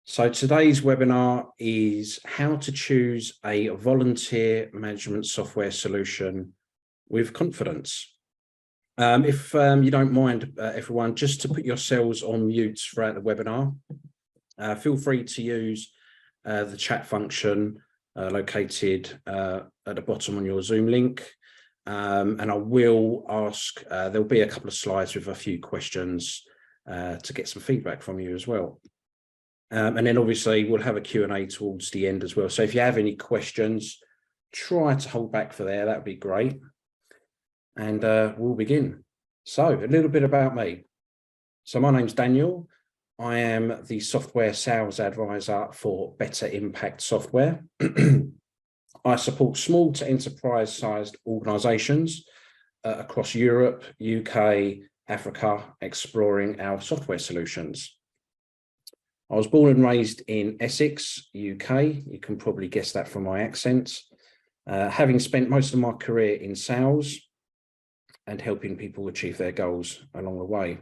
So today's webinar is how to choose a volunteer management software solution with confidence. If you don't mind, everyone, just to put yourselves on mute throughout the webinar, feel free to use the chat function located at the bottom on your Zoom link. And I will ask, there'll be a couple of slides with a few questions to get some feedback from you as well. And then obviously we'll have a Q&A towards the end as well. So if you have any questions, try to hold back for there. That would be great. And we'll begin. So a little bit about me. So my name's Daniel. I am the software sales advisor for Better Impact Software. I support small to enterprise sized organizations across Europe, UK, Africa, exploring our software solutions. I was born and raised in Essex, UK. You can probably guess that from my accent. Having spent most of my career in sales and helping people achieve their goals along the way.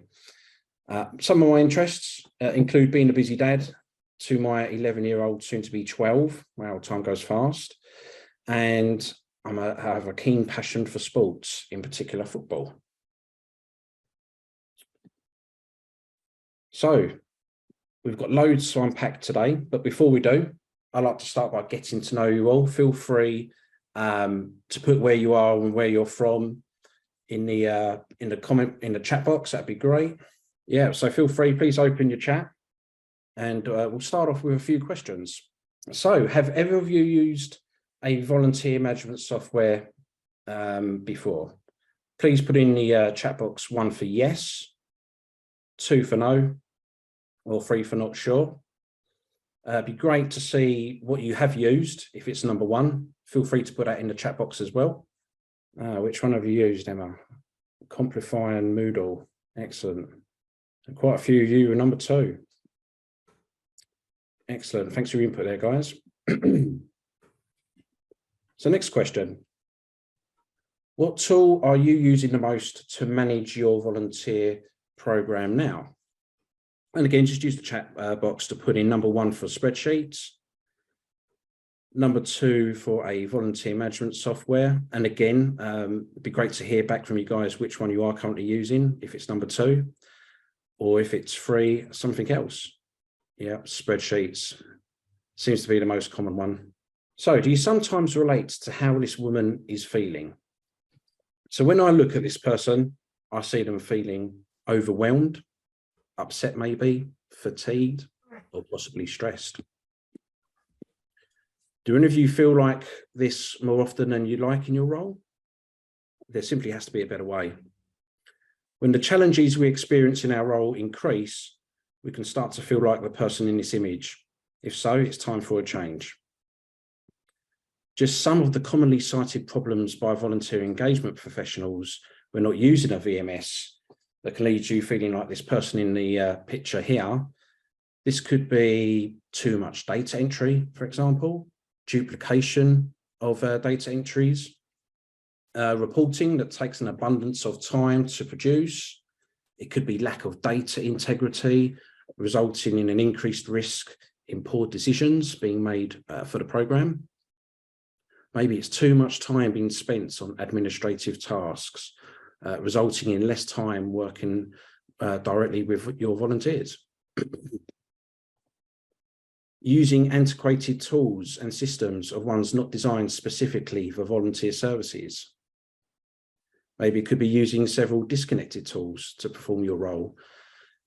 Some of my interests include being a busy dad to my 11-year-old, soon to be 12. Wow, time goes fast. And I have a keen passion for sports, in particular football. So, we've got loads to unpack today, but before we do, I'd like to start by getting to know you all. Feel free to put where you are and where you're from in the chat box. That'd be great. Yeah, so feel free, please open your chat, and we'll start off with a few questions. So, have ever of you used a volunteer management software before? Please put in the chat box 1 for yes, 2 for no, or 3 for not sure. It'd be great to see what you have used. If it's number 1, feel free to put that in the chat box as well. Which one have you used, Emma? Complify and Moodle. Excellent. And quite a few of you are number 2. Excellent. Thanks for your input there, guys. So next question. What tool are you using the most to manage your volunteer program now? And again, just use the chat box to put in number 1 for spreadsheets, number 2 for a volunteer management software. And again, it'd be great to hear back from you guys which one you are currently using, if it's number 2, or if it's 3, something else. Yeah, spreadsheets seems to be the most common one. So do you sometimes relate to how this woman is feeling? So when I look at this person, I see them feeling overwhelmed, upset maybe, fatigued, or possibly stressed. Do any of you feel like this more often than you like in your role? There simply has to be a better way. When the challenges we experience in our role increase, we can start to feel like the person in this image. If so, it's time for a change. Just some of the commonly cited problems by volunteer engagement professionals when not using a VMS that can lead you feeling like this person in the picture here. This could be too much data entry, for example, duplication of data entries, reporting that takes an abundance of time to produce. It could be lack of data integrity, resulting in an increased risk in poor decisions being made for the program. Maybe it's too much time being spent on administrative tasks, resulting in less time working directly with your volunteers. Using antiquated tools and systems of ones not designed specifically for volunteer services. Maybe it could be using several disconnected tools to perform your role.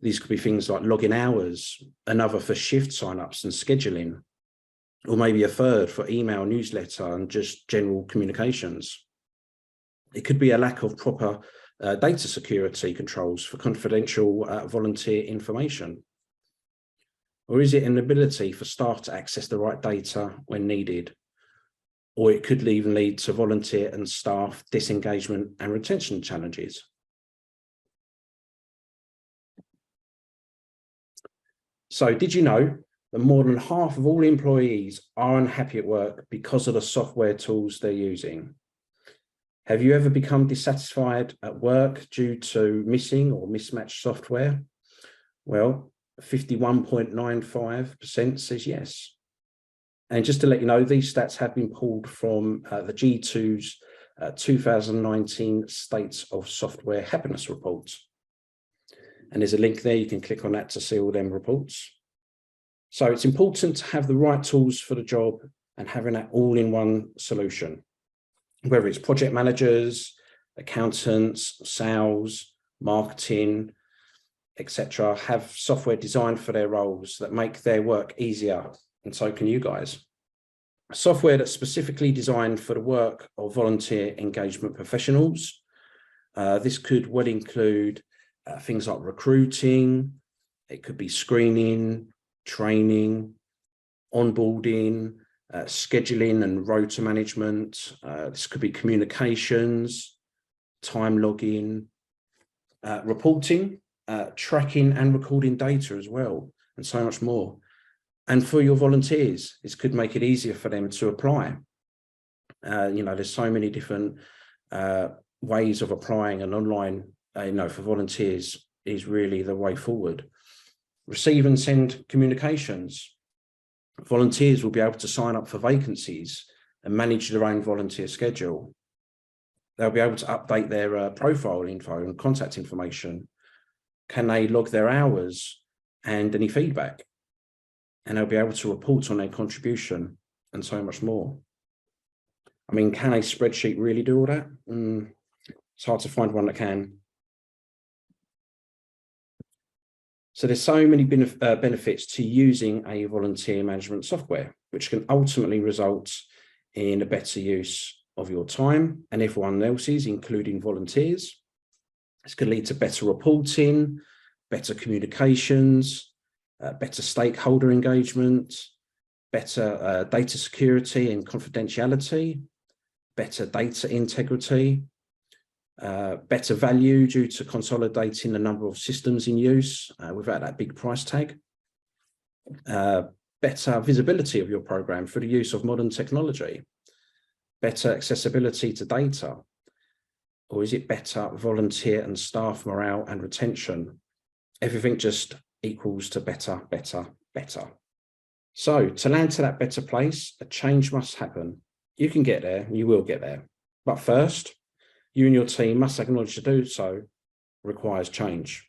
These could be things like login hours, another for shift signups and scheduling, or maybe a third for email, newsletter, and just general communications. It could be a lack of proper data security controls for confidential volunteer information. Or is it an ability for staff to access the right data when needed? Or it could even lead to volunteer and staff disengagement and retention challenges. So did you know that more than half of all employees are unhappy at work because of the software tools they're using? Have you ever become dissatisfied at work due to missing or mismatched software? Well, 51.95% says yes. And just to let you know, these stats have been pulled from the G2's 2019 States of Software Happiness Reports. And there's a link there, you can click on that to see all them reports. So it's important to have the right tools for the job and having that all-in-one solution, whether it's project managers, accountants, sales, marketing, etc., have software designed for their roles that make their work easier, and so can you guys. Software that's specifically designed for the work of volunteer engagement professionals. This could well include things like recruiting, it could be screening, training, onboarding, scheduling and rota management. This could be communications, time logging, reporting, tracking and recording data as well, and so much more. And for your volunteers, this could make it easier for them to apply. There's so many different ways of applying, and online, for volunteers is really the way forward. Receive and send communications. Volunteers will be able to sign up for vacancies and manage their own volunteer schedule. They'll be able to update their profile info and contact information. Can they log their hours and any feedback? And they'll be able to report on their contribution and so much more. I mean, can a spreadsheet really do all that? It's hard to find one that can. So there's so many benefits to using a volunteer management software, which can ultimately result in a better use of your time and everyone else's, including volunteers. This could lead to better reporting, better communications, better stakeholder engagement, better data security and confidentiality, better data integrity, better value due to consolidating the number of systems in use without that big price tag, better visibility of your program through the use of modern technology, better accessibility to data, or is it better volunteer and staff morale and retention? Everything just equals to better, better, better. So to land to that better place, a change must happen. You can get there, you will get there. But first, you and your team must acknowledge to do so requires change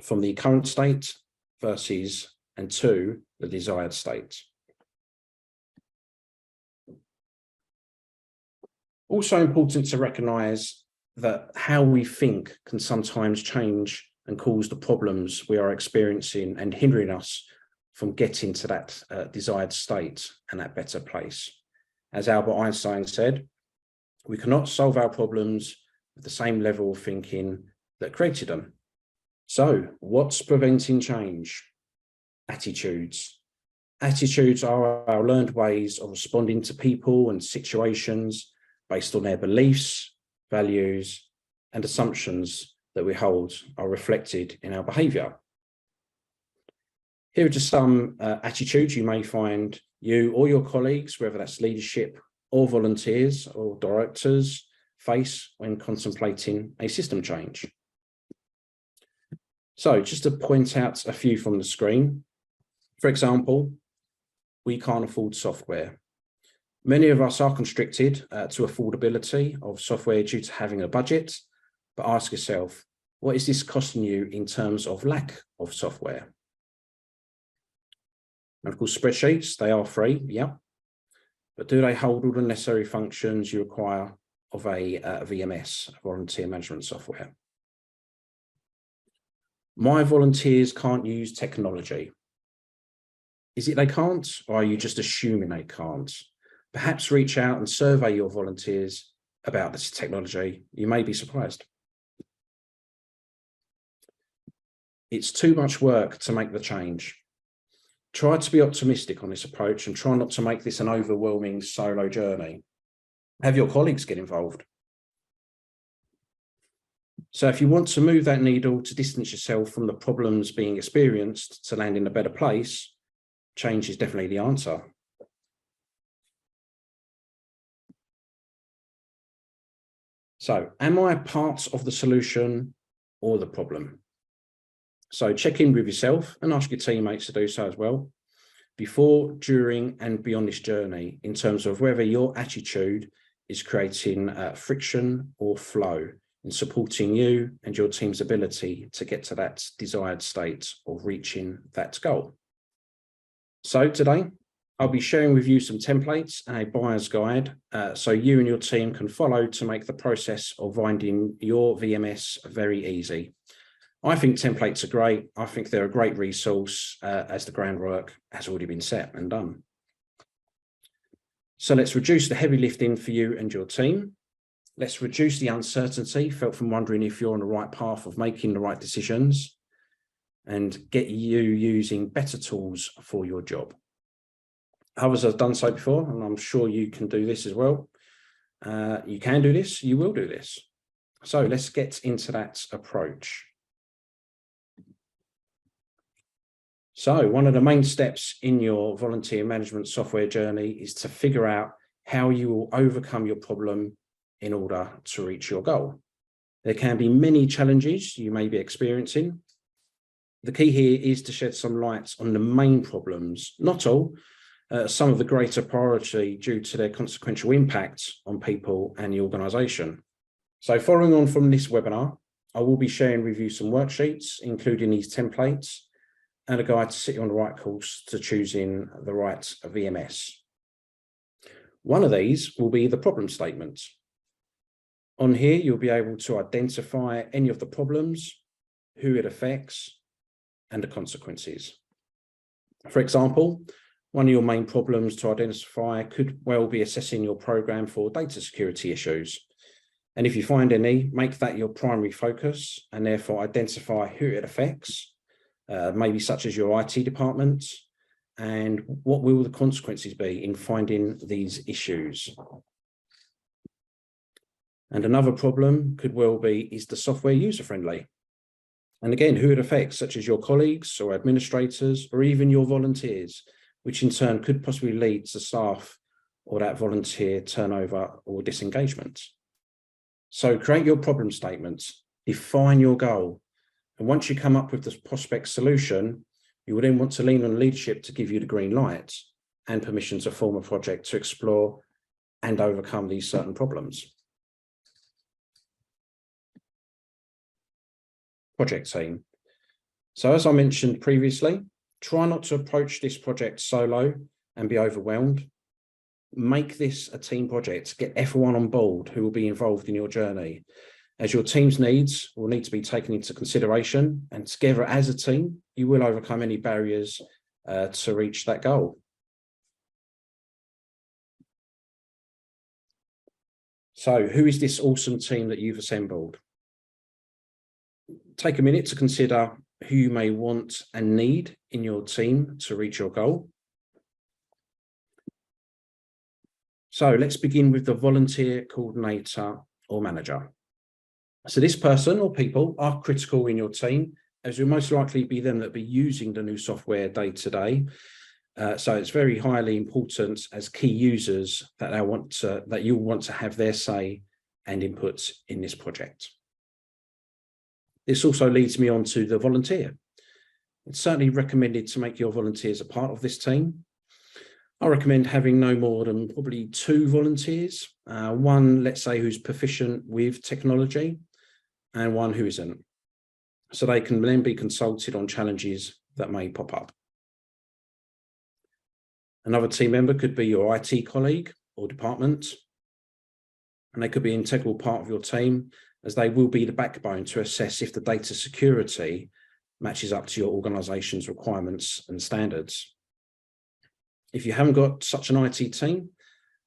from the current state versus and to the desired state. Also important to recognize that how we think can sometimes change and cause the problems we are experiencing and hindering us from getting to that desired state and that better place. As Albert Einstein said, we cannot solve our problems with the same level of thinking that created them. So what's preventing change? Attitudes. Attitudes are our learned ways of responding to people and situations based on their beliefs, values, and assumptions that we hold are reflected in our behavior. Here are just some attitudes you may find you or your colleagues, whether that's leadership or volunteers or directors, face when contemplating a system change. So just to point out a few from the screen, for example, we can't afford software. Many of us are constricted to affordability of software due to having a budget, but ask yourself, what is this costing you in terms of lack of software? And of course, spreadsheets, they are free, yeah. But do they hold all the necessary functions you require of a VMS, volunteer management software? My volunteers can't use technology. Is it they can't, or are you just assuming they can't? Perhaps reach out and survey your volunteers about this technology. You may be surprised. It's too much work to make the change. Try to be optimistic on this approach and try not to make this an overwhelming solo journey. Have your colleagues get involved. So if you want to move that needle to distance yourself from the problems being experienced to land in a better place, change is definitely the answer. So am I part of the solution or the problem? So check in with yourself and ask your teammates to do so as well, before, during, and beyond this journey, in terms of whether your attitude is creating friction or flow in supporting you and your team's ability to get to that desired state of reaching that goal. So today, I'll be sharing with you some templates and a buyer's guide so you and your team can follow to make the process of finding your VMS very easy. I think templates are great. I think they're a great resource as the groundwork has already been set and done. So let's reduce the heavy lifting for you and your team. Let's reduce the uncertainty felt from wondering if you're on the right path of making the right decisions, and get you using better tools for your job. Others have done so before, and I'm sure you can do this as well. You can do this, you will do this. So let's get into that approach. So one of the main steps in your volunteer management software journey is to figure out how you will overcome your problem in order to reach your goal. There can be many challenges you may be experiencing. The key here is to shed some light on the main problems, not all, some of the greater priority due to their consequential impact on people and the organisation. So following on from this webinar, I will be sharing with you some worksheets, including these templates, and a guide to set you on the right course to choosing the right VMS. One of these will be the problem statement. On here, you'll be able to identify any of the problems, who it affects, and the consequences. For example, one of your main problems to identify could well be assessing your program for data security issues. And if you find any, make that your primary focus and therefore identify who it affects, maybe such as your IT department, and what will the consequences be in finding these issues. And another problem could well be, is the software user-friendly? And again, who it affects, such as your colleagues or administrators, or even your volunteers, which in turn could possibly lead to staff or that volunteer turnover or disengagement. So create your problem statements, define your goal. And once you come up with the prospect solution, you will then want to lean on leadership to give you the green light and permission to form a project to explore and overcome these certain problems. Project team. So as I mentioned previously, try not to approach this project solo and be overwhelmed. Make this a team project. Get everyone on board who will be involved in your journey, as your team's needs will need to be taken into consideration, and together as a team, you will overcome any barriers to reach that goal. So who is this awesome team that you've assembled? Take a minute to consider who you may want and need in your team to reach your goal. So let's begin with the volunteer coordinator or manager. So this person or people are critical in your team, as it will most likely be them that be using the new software day to day. So it's very highly important as key users that you want to have their say and input in this project. This also leads me on to the volunteer. It's certainly recommended to make your volunteers a part of this team. I recommend having no more than probably 2 volunteers, one, let's say, who's proficient with technology and one who isn't. So they can then be consulted on challenges that may pop up. Another team member could be your IT colleague or department, and they could be an integral part of your team, as they will be the backbone to assess if the data security matches up to your organization's requirements and standards. If you haven't got such an IT team,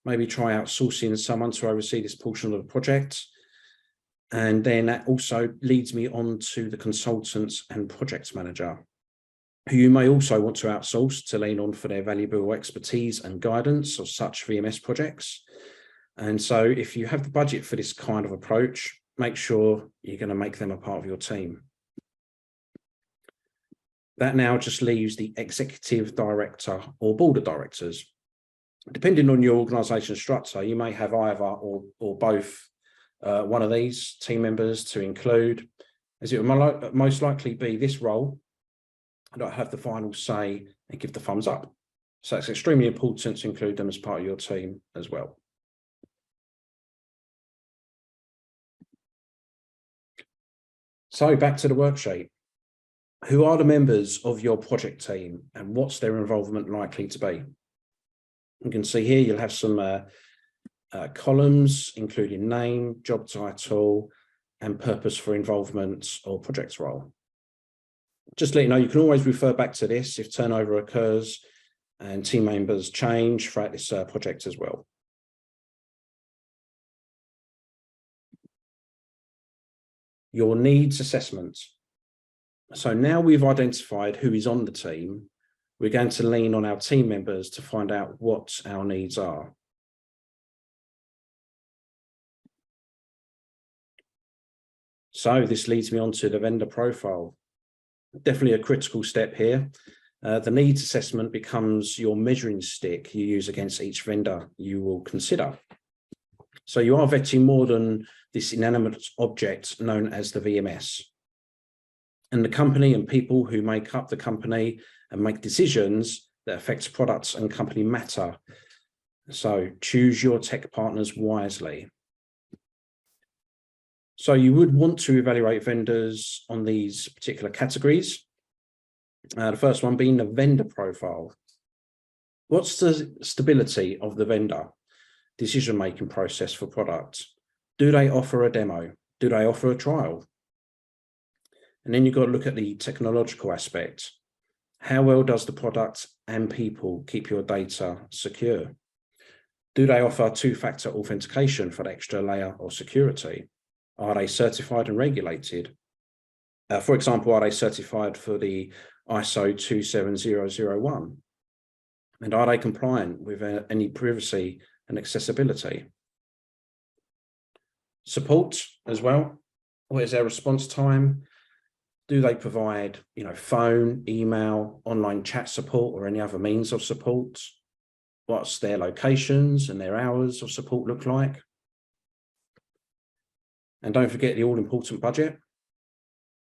maybe try outsourcing someone to oversee this portion of the project. And then that also leads me on to the consultants and project manager, who you may also want to outsource to lean on for their valuable expertise and guidance of such VMS projects. And so if you have the budget for this kind of approach, make sure you're going to make them a part of your team. That now just leaves the executive director or board of directors. Depending on your organisation structure, you may have either or both one of these team members to include. as it will most likely be this role that I have the final say and give the thumbs up. So it's extremely important to include them as part of your team as well. So back to the worksheet. Who are the members of your project team and what's their involvement likely to be? You can see here you'll have some columns, including name, job title, and purpose for involvement or project role. Just to let you know, you can always refer back to this if turnover occurs and team members change throughout this project as well. Your needs assessment. So now we've identified who is on the team, we're going to lean on our team members to find out what our needs are. So this leads me on to the vendor profile. Definitely a critical step here. The needs assessment becomes your measuring stick you use against each vendor you will consider. So you are vetting more than this inanimate object known as the VMS. And the company and people who make up the company and make decisions that affect products and company matter. So choose your tech partners wisely. So you would want to evaluate vendors on these particular categories. The first one being the vendor profile. What's the stability of the vendor decision-making process for product? Do they offer a demo? Do they offer a trial? And then you've got to look at the technological aspect. How well does the product and people keep your data secure? Do they offer two-factor authentication for an extra layer of security? Are they certified and regulated? For example, are they certified for the ISO 27001? And are they compliant with any privacy and accessibility? Support as well. What is their response time? Do they provide, phone, email, online chat support, or any other means of support? What's their locations and their hours of support look like? And don't forget the all-important budget.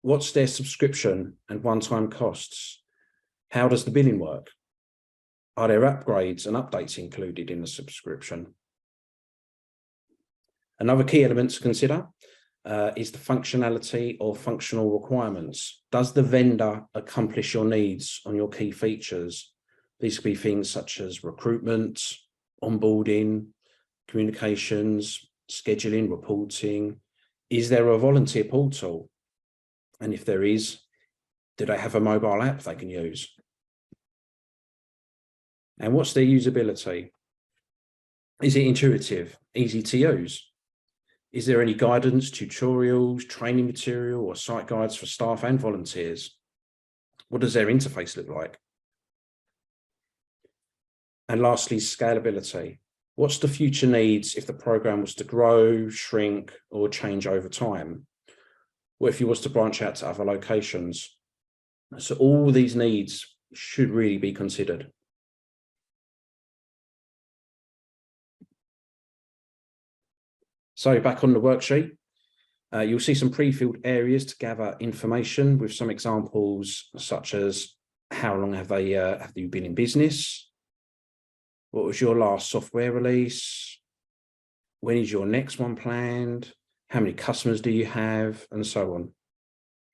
What's their subscription and one-time costs? How does the billing work? Are there upgrades and updates included in the subscription? Another key element to consider is the functionality or functional requirements. Does the vendor accomplish your needs on your key features? These could be things such as recruitment, onboarding, communications, scheduling, reporting. Is there a volunteer portal? And if there is, do they have a mobile app they can use? And what's their usability? Is it intuitive, easy to use? Is there any guidance, tutorials, training material, or site guides for staff and volunteers? What does their interface look like? And lastly, scalability. What's the future needs if the program was to grow, shrink, or change over time? What if you was to branch out to other locations? So all these needs should really be considered. So back on the worksheet, you'll see some pre-filled areas to gather information with some examples such as how long have you been in business? What was your last software release? When is your next one planned? How many customers do you have? And so on.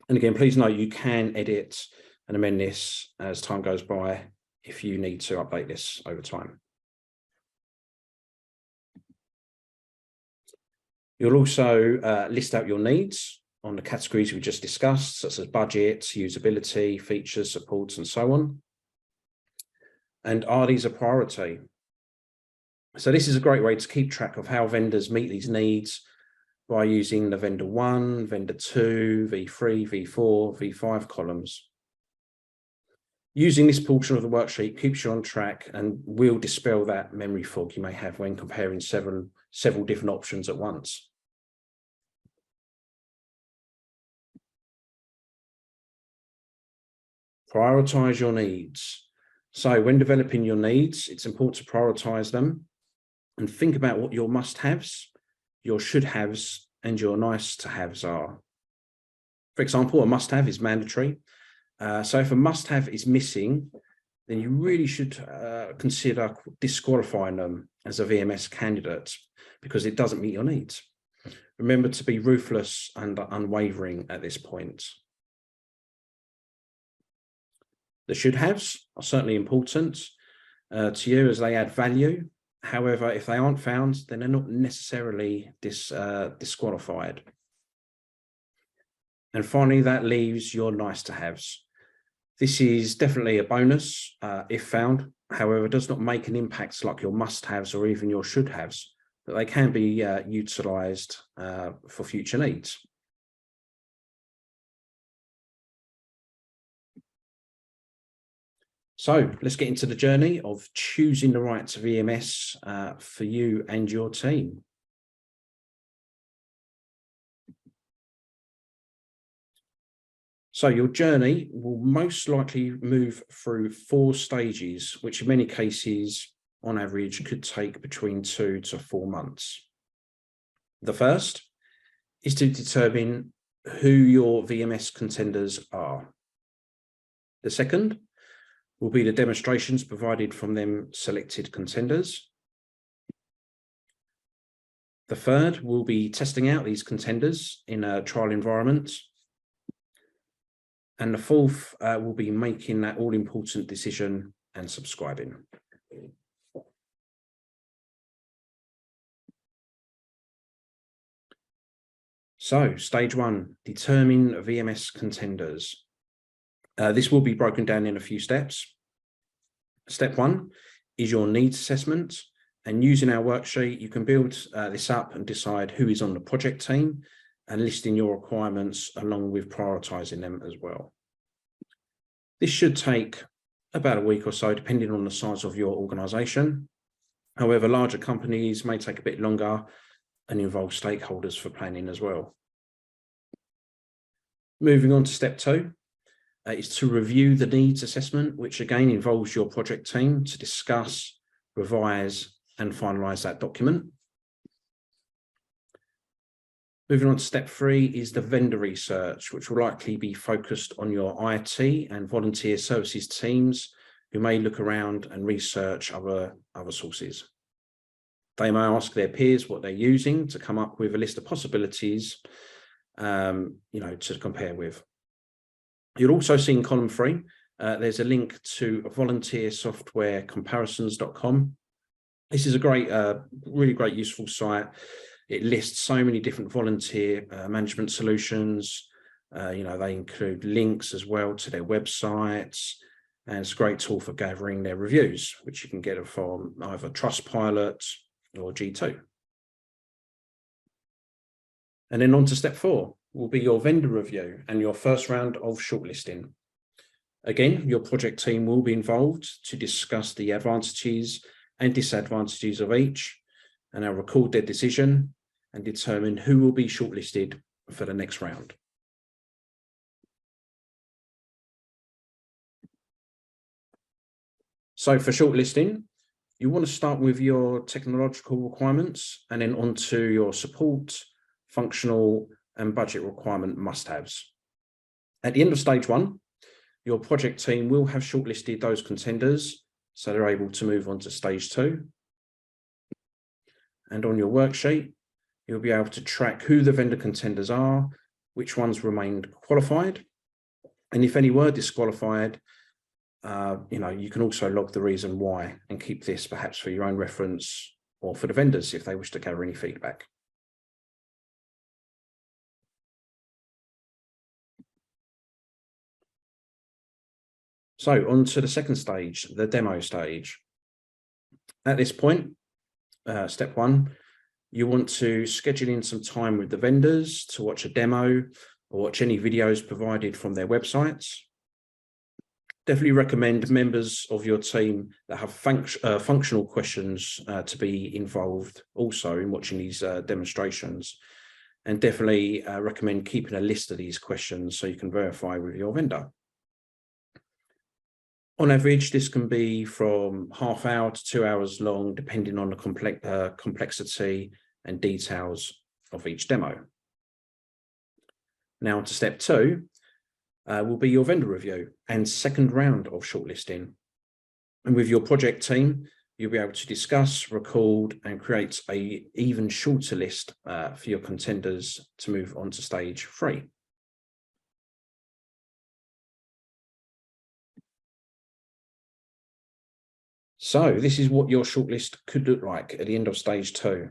And again, please note you can edit and amend this as time goes by if you need to update this over time. You'll also list out your needs on the categories we just discussed, such as budget, usability, features, supports, and so on. And are these a priority? So this is a great way to keep track of how vendors meet these needs by using the vendor 1, vendor 2, V3, V4, V5 columns. Using this portion of the worksheet keeps you on track and will dispel that memory fog you may have when comparing several different options at once. Prioritize your needs. So when developing your needs, it's important to prioritize them and think about what your must-haves, your should-haves, and your nice-to-haves are. For example, a must-have is mandatory. So if a must-have is missing, then you really should consider disqualifying them as a VMS candidate because it doesn't meet your needs. Remember to be ruthless and unwavering at this point. The should-haves are certainly important to you as they add value. However, if they aren't found, then they're not necessarily disqualified. And finally, that leaves your nice-to-haves. This is definitely a bonus if found. However, it does not make an impact like your must-haves or even your should-haves, but they can be utilised for future needs. So let's get into the journey of choosing the right VMS for you and your team. So your journey will most likely move through 4 stages, which in many cases, on average, could take between 2 to 4 months. The first is to determine who your VMS contenders are. The second will be the demonstrations provided from them selected contenders. The third will be testing out these contenders in a trial environment. And the fourth will be making that all-important decision and subscribing. So, stage 1, determine VMS contenders. This will be broken down in a few steps. Step 1 is your needs assessment. And using our worksheet, you can build this up and decide who is on the project team and listing your requirements along with prioritizing them as well. This should take about a week or so, depending on the size of your organization. However, larger companies may take a bit longer and involve stakeholders for planning as well. Moving on to step 2 is to review the needs assessment, which again involves your project team to discuss, revise, and finalize that document. Moving on to step 3 is the vendor research, which will likely be focused on your IT and volunteer services teams who may look around and research other sources. They may ask their peers what they're using to come up with a list of possibilities, to compare with. You'll also see in column 3, there's a link to volunteersoftwarecomparisons.com. This is a great, really great, useful site. It lists so many different volunteer management solutions. They include links as well to their websites, and it's a great tool for gathering their reviews, which you can get from either Trustpilot or G2. And then on to step 4 will be your vendor review and your first round of shortlisting. Again, your project team will be involved to discuss the advantages and disadvantages of each, and they'll record their decision and determine who will be shortlisted for the next round. So for shortlisting, you want to start with your technological requirements and then onto your support, functional, and budget requirement must-haves. At the end of stage 1, your project team will have shortlisted those contenders, so they're able to move on to stage 2. And on your worksheet, you'll be able to track who the vendor contenders are, which ones remained qualified, and if any were disqualified, you can also log the reason why and keep this perhaps for your own reference or for the vendors if they wish to gather any feedback. So on to the second stage, the demo stage. At this point, step 1, you want to schedule in some time with the vendors to watch a demo or watch any videos provided from their websites. Definitely recommend members of your team that have functional questions to be involved also in watching these demonstrations. And definitely recommend keeping a list of these questions so you can verify with your vendor. On average, this can be from half hour to 2 hours long, depending on the complexity and details of each demo. Now on to step 2 will be your vendor review and second round of shortlisting. And with your project team, you'll be able to discuss, record, and create an even shorter list for your contenders to move on to stage 3. So this is what your shortlist could look like at the end of stage 2,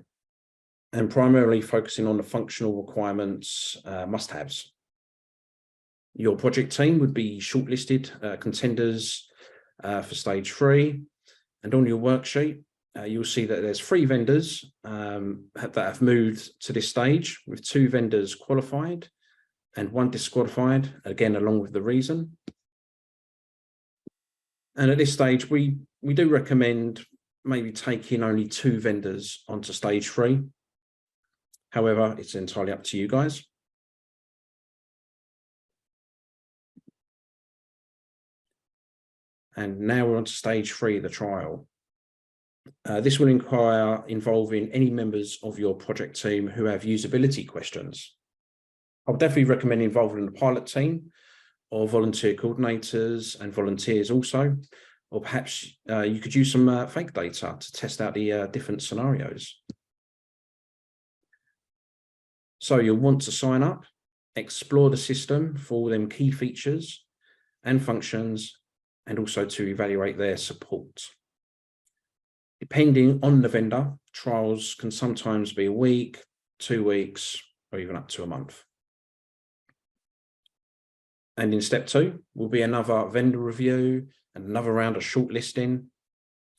and primarily focusing on the functional requirements, must-haves. Your project team would be shortlisted contenders for stage 3, and on your worksheet, you'll see that there's 3 vendors that have moved to this stage, with 2 vendors qualified and 1 disqualified, again, along with the reason. And at this stage, we do recommend maybe taking only 2 vendors onto stage 3. However, it's entirely up to you guys. And now we're on to stage 3, the trial. This will involving any members of your project team who have usability questions. I would definitely recommend involving the pilot team or volunteer coordinators and volunteers also, or perhaps you could use some fake data to test out the different scenarios. So you'll want to sign up, explore the system for all them key features and functions, and also to evaluate their support. Depending on the vendor, trials can sometimes be a week, 2 weeks, or even up to a month. And in step 2 will be another vendor review and another round of shortlisting.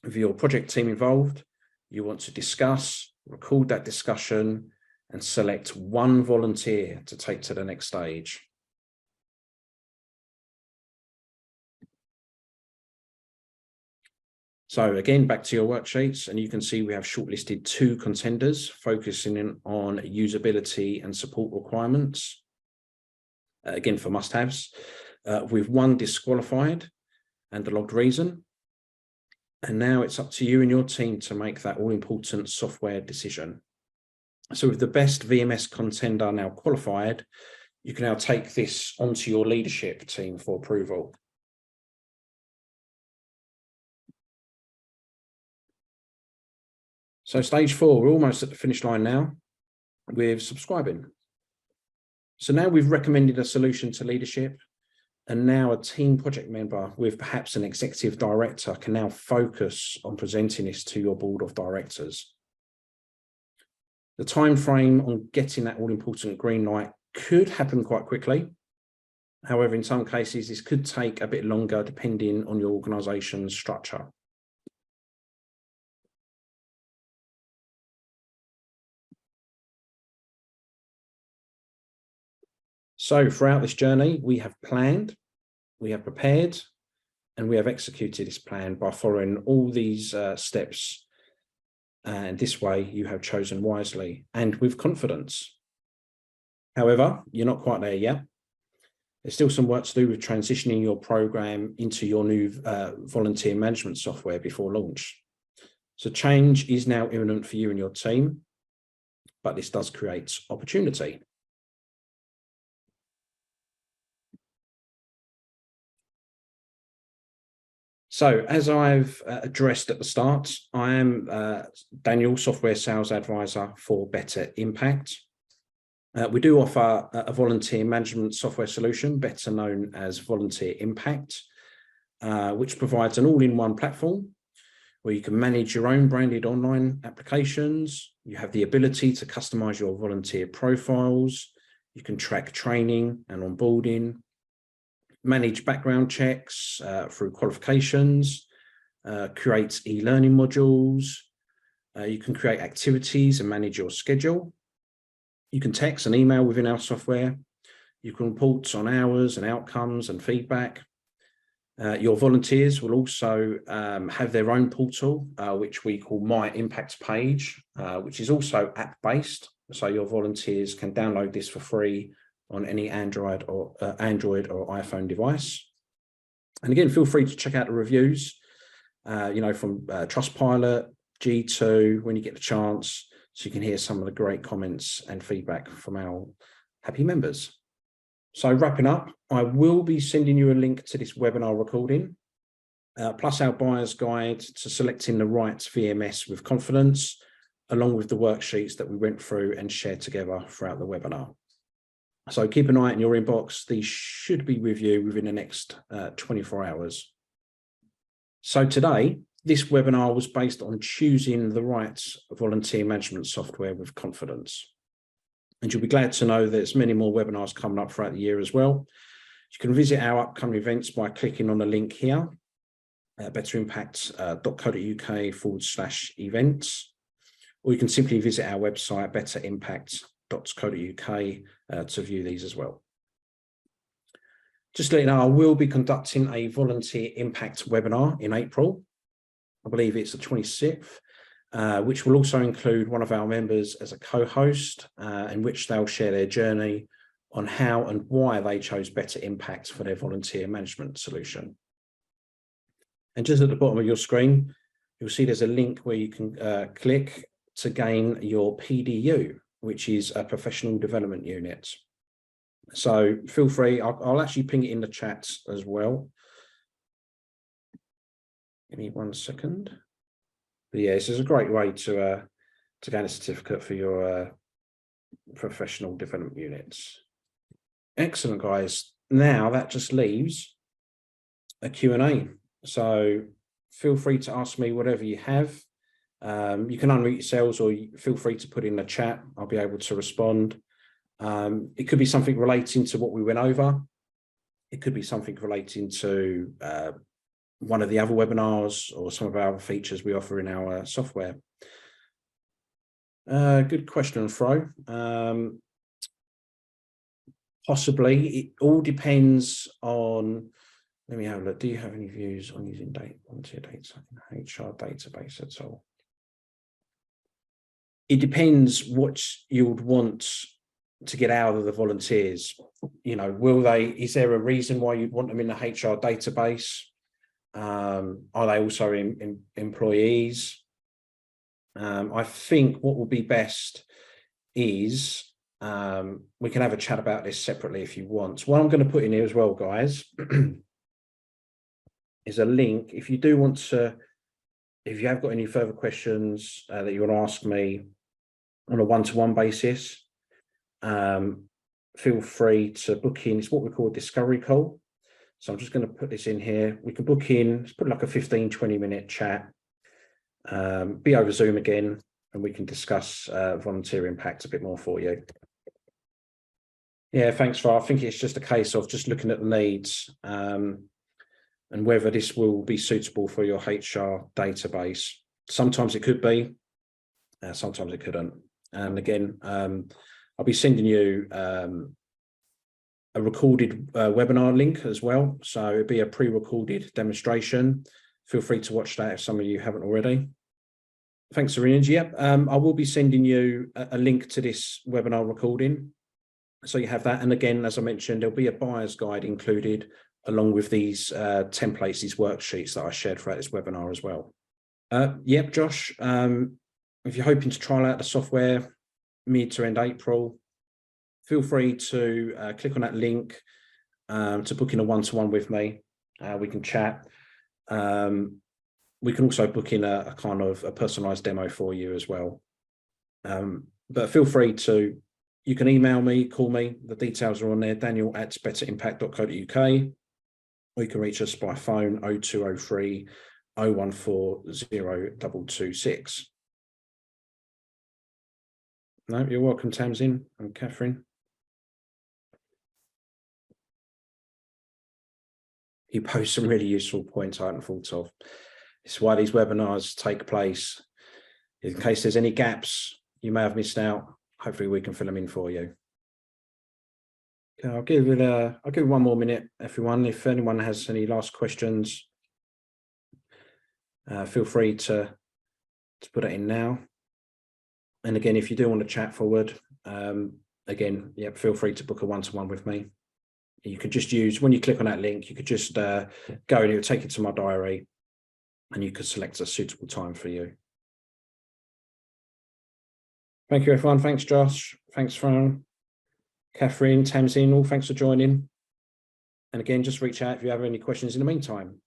With your project team involved, you want to discuss, record that discussion, and select 1 volunteer to take to the next stage. So again, back to your worksheets, and you can see we have shortlisted 2 contenders focusing on usability and support requirements. Again, for must-haves, with 1 disqualified and the logged reason. And now it's up to you and your team to make that all-important software decision. So with the best VMS contender now qualified, you can now take this onto your leadership team for approval. So stage 4, we're almost at the finish line now with subscribing. So now we've recommended a solution to leadership, and now a team project member with perhaps an executive director can now focus on presenting this to your board of directors. The time frame on getting that all-important green light could happen quite quickly. However, in some cases, this could take a bit longer depending on your organization's structure. So throughout this journey, we have planned, we have prepared, and we have executed this plan by following all these steps. And this way you have chosen wisely and with confidence. However, you're not quite there yet. There's still some work to do with transitioning your program into your new volunteer management software before launch. So change is now imminent for you and your team, but this does create opportunity. So as I've addressed at the start, I am Daniel, Software Sales Advisor for Better Impact. We do offer a volunteer management software solution, better known as Volunteer Impact, which provides an all-in-one platform where you can manage your own branded online applications. You have the ability to customize your volunteer profiles. You can track training and onboarding, manage background checks through qualifications, create e-learning modules. You can create activities and manage your schedule. You can text and email within our software. You can report on hours and outcomes and feedback. Your volunteers will also have their own portal, which we call My Impact Page, which is also app-based. So your volunteers can download this for free on any Android or iPhone device. And again, feel free to check out the reviews, from Trustpilot, G2, when you get the chance, so you can hear some of the great comments and feedback from our happy members. So wrapping up, I will be sending you a link to this webinar recording, plus our buyer's guide to selecting the right VMS with confidence, along with the worksheets that we went through and shared together throughout the webinar. So keep an eye in your inbox. These should be with you within the next 24 hours. So today, this webinar was based on choosing the right volunteer management software with confidence. And you'll be glad to know there's many more webinars coming up throughout the year as well. You can visit our upcoming events by clicking on the link here, betterimpact.co.uk/events, or you can simply visit our website, betterimpact.co.uk, to view these as well. Just to let you know, I will be conducting a volunteer impact webinar in April. I believe it's the 26th. Which will also include one of our members as a co-host, in which they'll share their journey on how and why they chose Better Impact for their volunteer management solution. And just at the bottom of your screen, you'll see there's a link where you can click to gain your PDU, which is a professional development unit. So feel free, I'll actually ping it in the chat as well. Give me 1 second. But yeah, this is a great way to gain a certificate for your professional development units. Excellent, guys. Now that just leaves a Q&A. So feel free to ask me whatever you have. You can unmute yourselves or feel free to put in the chat. I'll be able to respond. It could be something relating to what we went over. It could be something relating to one of the other webinars or some of our features we offer in our software. Good question, Fro. Possibly. It all depends on, let me have a look. Do you have any views on using volunteer data in HR database at all? It depends what you would want to get out of the volunteers. You know, is there a reason why you'd want them in the HR database? Are they also employees? I think what will be best is we can have a chat about this separately if you want. What I'm going to put in here as well, guys, is a link. If you do want to, if you have got any further questions that you want to ask me on a one-to-one basis, feel free to book in. It's what we call a discovery call. So I'm just going to put this in here. We can book in, let's put like a 15-20 minute chat, be over Zoom again, and we can discuss volunteer impact a bit more for you. Yeah, thanks, Far. I think it's just a case of just looking at the needs and whether this will be suitable for your HR database. Sometimes it could be, sometimes it couldn't. And again, I'll be sending you a recorded webinar link as well. So it'll be a pre-recorded demonstration. Feel free to watch that if some of you haven't already. Thanks, Serena. Yep, I will be sending you a link to this webinar recording. So you have that. And again, as I mentioned, there'll be a buyer's guide included along with these templates, these worksheets that I shared throughout this webinar as well. Yep, Josh, if you're hoping to trial out the software mid to end April, feel free to click on that link to book in a one-to-one with me. We can chat. We can also book in a kind of a personalized demo for you as well. But feel free to, you can email me, call me. The details are on there, daniel@betterimpact.co.uk, or you can reach us by phone 0203 014 0226. No, you're welcome, Tamsin and Catherine. You post some really useful points I hadn't thought of. It's why these webinars take place. In case there's any gaps you may have missed out, hopefully we can fill them in for you. Okay, I'll give it 1 more minute, everyone. If anyone has any last questions, feel free to put it in now. And again, if you do want to chat forward, again, yeah, feel free to book a one-to-one with me. You could just use, when you click on that link, you could just go and it will take it to my diary and you could select a suitable time for you. Thank you, everyone. Thanks, Josh. Thanks, Fran. Catherine, Tamsin, all thanks for joining. And again, just reach out if you have any questions in the meantime.